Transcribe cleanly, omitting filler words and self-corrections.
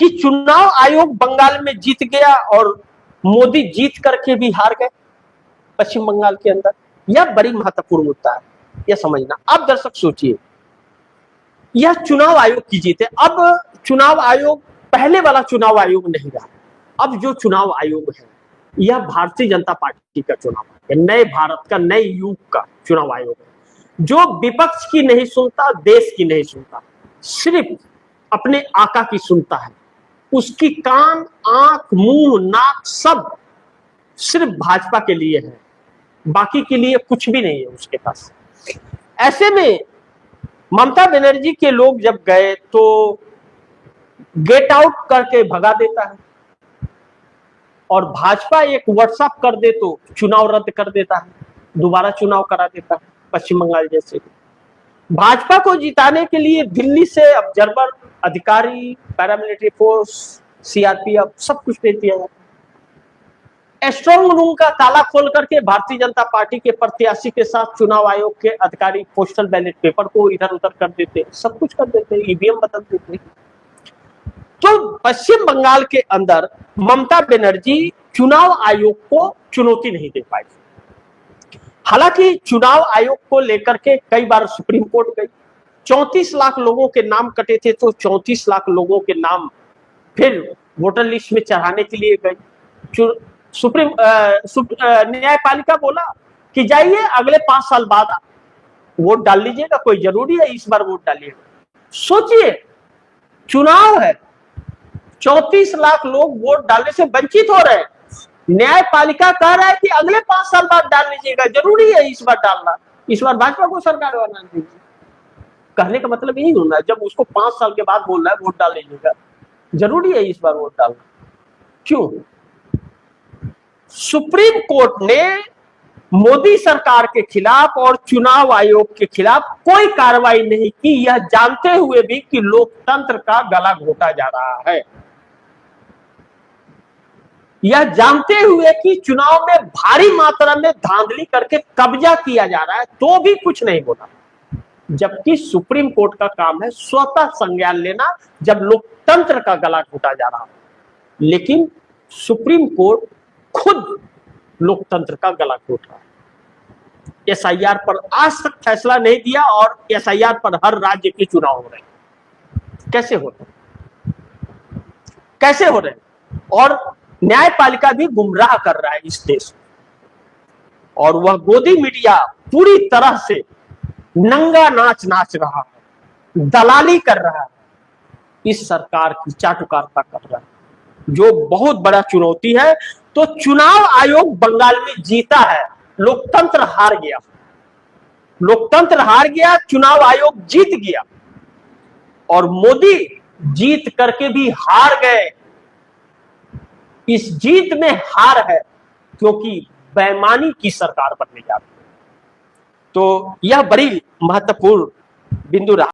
कि चुनाव आयोग बंगाल में जीत गया और मोदी जीत करके भी हार गए पश्चिम बंगाल के अंदर। यह बड़ी महत्वपूर्ण मुद्दा है, यह समझना। अब दर्शक सोचिए, यह चुनाव आयोग की जीत है। अब चुनाव आयोग पहले वाला चुनाव आयोग नहीं रहा। अब जो चुनाव आयोग है यह भारतीय जनता पार्टी का चुनाव है, नए भारत का, नए युग का चुनाव आयोग है, जो विपक्ष की नहीं सुनता, देश की नहीं सुनता, सिर्फ अपने आका की सुनता है। उसकी कान, आंख, मुंह, नाक सब सिर्फ भाजपा के लिए है, बाकी के लिए कुछ भी नहीं है उसके पास। ऐसे में ममता बनर्जी के लोग जब गए तो गेट आउट करके भगा देता है, और भाजपा एक व्हाट्सएप कर दे तो चुनाव रद्द कर देता है, दोबारा चुनाव करा देता है पश्चिम बंगाल जैसे। भाजपा को जिताने के लिए दिल्ली से ऑब्जर्वर, अधिकारी, पैरामिलिट्री फोर्स, सीआरपीएफ सब कुछ दे दिया जाता। स्ट्रॉन्ग रूम का ताला खोल करके भारतीय जनता पार्टी के प्रत्याशी के साथ चुनाव आयोग के अधिकारी पोस्टल बैलेट पेपर को इधर उधर कर देते, सब कुछ कर देते, ईवीएम बदल देते। तो पश्चिम बंगाल के अंदर ममता बनर्जी चुनाव आयोग को चुनौती नहीं दे पाई। हालांकि चुनाव आयोग को लेकर के कई बार सुप्रीम कोर्ट गई, 34 लाख लोगों के नाम कटे थे, तो 34 लाख लोगों के नाम फिर वोटर लिस्ट में चढ़ाने के लिए गई। सुप्रीम न्यायपालिका बोला कि जाइए अगले 5 साल बाद वोट डाल लीजिएगा, कोई जरूरी है इस बार वोट डालिएगा। सोचिए, चुनाव है, 34 लाख लोग वोट डालने से वंचित हो रहे हैं, न्यायपालिका कह रहा है कि अगले 5 साल बाद डाल लीजिएगा, जरूरी है इस बार डालना, इस बार भाजपा को सरकार बनाना दीजिए। कहने का मतलब यही होना है, जब उसको 5 साल के बाद बोल रहा है वोट डाल लीजिएगा, जरूरी है इस बार वोट डालना। क्यों? सुप्रीम कोर्ट ने मोदी सरकार के खिलाफ और चुनाव आयोग के खिलाफ कोई कार्रवाई नहीं की, यह जानते हुए भी कि लोकतंत्र का गला घोटा जा रहा है, यह जानते हुए कि चुनाव में भारी मात्रा में धांधली करके कब्जा किया जा रहा है, तो भी कुछ नहीं बोला। जबकि सुप्रीम कोर्ट का काम है स्वतः संज्ञान लेना जब लोकतंत्र का गला घोटा जा रहा है, लेकिन सुप्रीम कोर्ट खुद लोकतंत्र का गला घोट रहा है। एसआईआर पर आज तक फैसला नहीं दिया और एसआईआर पर हर राज्य के चुनाव हो रहे हैं। कैसे हो रहे हैं? कैसे हो रहे हैं? और न्यायपालिका भी गुमराह कर रहा है इस देश में, और वह गोदी मीडिया पूरी तरह से नंगा नाच नाच रहा है, दलाली कर रहा है, इस सरकार की चाटुकारिता कर रहा है, जो बहुत बड़ा चुनौती है। तो चुनाव आयोग बंगाल में जीता है, लोकतंत्र हार गया, लोकतंत्र हार गया, चुनाव आयोग जीत गया, और मोदी जीत करके भी हार गए। इस जीत में हार है क्योंकि बेईमानी की सरकार बनने जा रही है। तो यह बड़ी महत्वपूर्ण बिंदु रहा।